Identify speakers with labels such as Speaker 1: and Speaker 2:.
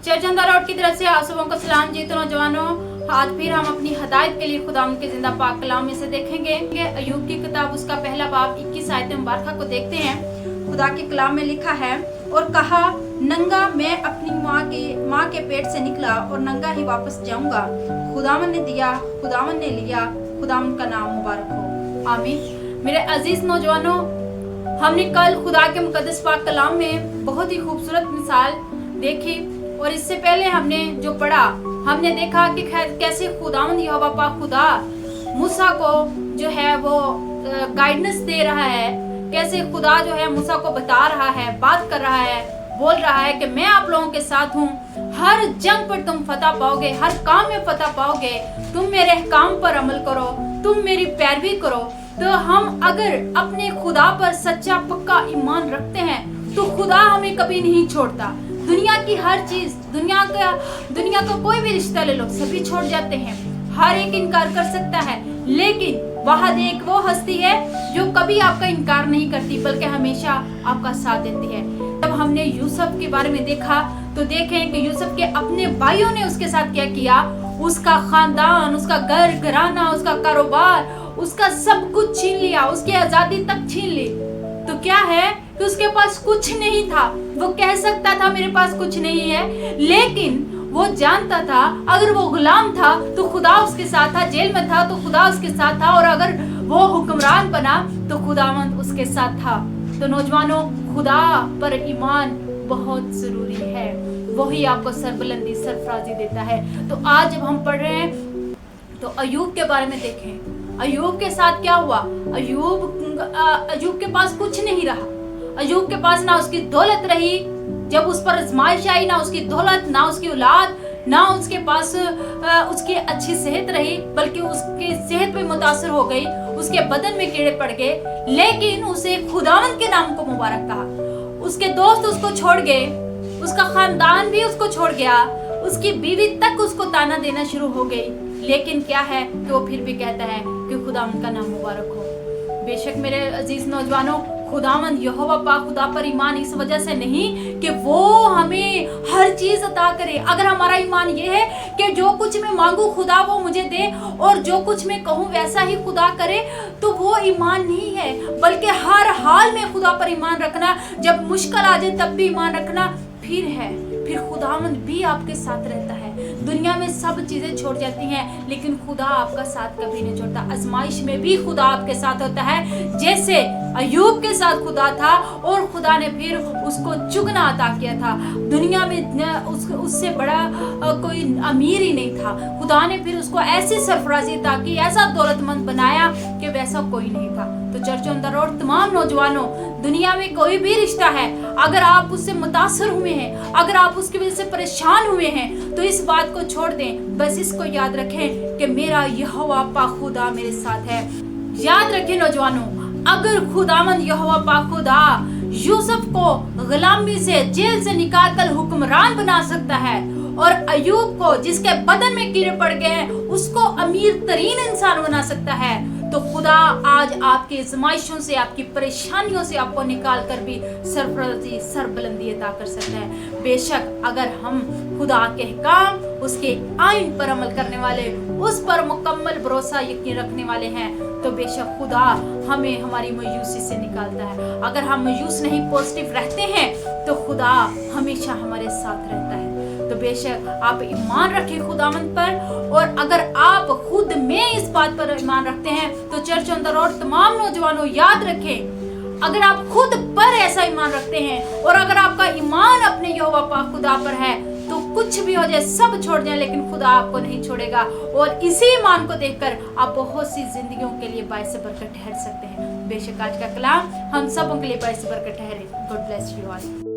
Speaker 1: चर्चंदा road की तरफ से आप सबों को सलाम जी। तो नौजवानों, आज फिर हम अपनी हदायत के लिए खुदा के जिंदा पाक कलाम में से देखेंगे। अय्यूब की किताब उसका पहला बाब 21 आयत मुबारक को देखते हैं। खुदा के कलाम में लिखा है, और कहा, नंगा मैं अपनी माँ के पेट से निकला और नंगा ही वापस जाऊंगा। खुदावन ने दिया, खुदावन ने लिया, खुदावन का नाम मुबारक हो, आमीन। मेरे अजीज नौजवानों, हमने कल खुदा के मुकद्दस पाक कलाम में बहुत ही खूबसूरत मिसाल देखी, और इससे पहले हमने जो पढ़ा, हमने देखा कि कैसे खुदावंद यहोवा पाक खुदा मूसा को जो है वो गाइडेंस दे रहा है, कैसे खुदा जो है मूसा को बता रहा है, बात कर रहा है, बोल रहा है कि मैं आप लोगों के साथ हूँ, हर जंग पर तुम फतह पाओगे, हर काम में फतह पाओगे, तुम मेरे काम पर अमल करो, तुम मेरी पैरवी करो। तो हम अगर अपने खुदा पर सच्चा पक्का ईमान रखते हैं तो खुदा हमें कभी नहीं छोड़ता। दुनिया की हर चीज, दुनिया का कोई भी रिश्ता ले लो, सभी छोड़ जाते हैं, हर एक इनकार कर सकता है, लेकिन वहां एक वो हस्ती है जो कभी आपका इनकार नहीं करती बल्कि हमेशा आपका साथ देती है। जब हमने यूसुफ के बारे में देखा तो देखें कि यूसुफ के अपने भाइयों ने उसके साथ क्या किया, उसका खानदान, उसका घर घराना, उसका कारोबार, उसका सब कुछ छीन लिया, उसकी आजादी तक छीन ली। तो क्या है कि उसके पास कुछ नहीं था। वो कह सकता था मेरे पास कुछ नहीं है, लेकिन वो जानता था अगर वो गुलाम था तो खुदा उसके साथ था, जेल में था तो खुदा उसके साथ था, और अगर वो हुक्मरान बना तो खुदावंद उसके साथ था। तो नौजवानों, खुदा पर ईमान बहुत जरूरी है, वही आपको सरबुलंदी सरफराजी देता है। तो आज जब हम पढ़ रहे हैं तो अय्यूब के बारे में देखें। अय्यूब के साथ क्या हुआ? अय्यूब के पास कुछ नहीं रहा। अय्यूब के पास ना उसकी दौलत रही, जब उस पर आजमाइश आई, ना उसकी दौलत, ना उसकी औलाद, ना उसके पास उसकी अच्छी सेहत रही, बल्कि उसकी सेहत भी मुतासर हो गई, उसके बदन में कीड़े पड़ गए। लेकिन उसे खुदावंद के नाम को मुबारक कहा। उसके दोस्त उसको छोड़ गए, उसका खानदान भी उसको छोड़ गया, उसकी बीवी तक उसको ताना देना शुरू हो गई, लेकिन क्या है कि वो फिर भी कहता है कि खुदावंद का नाम मुबारक हो। बेशक मेरे अजीज नौजवानों, खुदावंद यहोवा पाक खुदा पर ईमान इस वजह से नहीं कि वो हमें हर चीज अता करे। अगर हमारा ईमान ये है कि जो कुछ मैं मांगू खुदा वो मुझे दे, और जो कुछ मैं कहूँ वैसा ही खुदा करे, तो वो ईमान नहीं है। बल्कि हर हाल में खुदा पर ईमान रखना, जब मुश्किल आ जाए तब भी ईमान रखना, फिर खुदावंद भी आपके साथ रहता है। दुनिया में सब चीजें छोड़ जाती हैं, लेकिन खुदा आपका साथ कभी नहीं छोड़ता। आजमाइश में भी खुदा आपके साथ होता है, जैसे अय्यूब के साथ खुदा था, और खुदा ने फिर उसको चुगना अता किया था। दुनिया में उससे बड़ा कोई अमीर ही नहीं था। खुदा ने फिर उसको ऐसी सरफराजी अता की, ऐसा दौलतमंद बनाया कि वैसा कोई नहीं था। तो चर्च ऑन द रोड तमाम नौजवानों, दुनिया में कोई भी रिश्ता है, अगर आप उससे मुतासर हुए हैं, अगर आप उसकी वजह से परेशान हुए हैं, तो इस बात को छोड़ दें। बस इसको याद रखें कि मेरा यहोवा पाक खुदा मेरे साथ है। याद रखें नौजवानों, अगर खुदावंद यहोवा पाक खुदा यूसुफ को गुलामी से, जेल से निकाल कर हुक्मरान बना सकता है, और अय्यूब को जिसके बदन में कीड़े पड़ गए हैं उसको अमीर तरीन इंसान बना सकता है, तो खुदा आज आपकी आजमाइशों से, आपकी परेशानियों से आपको निकाल कर भी सरफराजी, सरबुलंदी अता कर सकता है। बेशक अगर हम खुदा के काम, उसके आइन पर अमल करने वाले, उस पर मुकम्मल भरोसा यकीन रखने वाले हैं, तो बेशक खुदा हमें हमारी मायूसी से निकालता है। अगर हम मायूस नहीं, पॉजिटिव रहते हैं, तो खुदा हमेशा हमारे साथ रहता है। तो बेशक आप ईमान रखें खुदावंद पर, और अगर आप खुद में इस बात पर ईमान रखते हैं तो चर्च ऑन द रोड तमाम नौजवानों याद रखें, अगर आप खुद पर ऐसा ईमान रखते हैं, और अगर आपका ईमान अपने यहोवा पाक खुदा पर है, तो कुछ भी हो जाए, सब छोड़ जाए, लेकिन खुदा आपको नहीं छोड़ेगा। और इसी ईमान को देखकर आप बहुत सी जिंदगियों के लिए बाइस बरकत ठहर सकते हैं। बेशक आज का कलाम हम सबों के लिए बाइस बरकत ठहरे। God bless you all.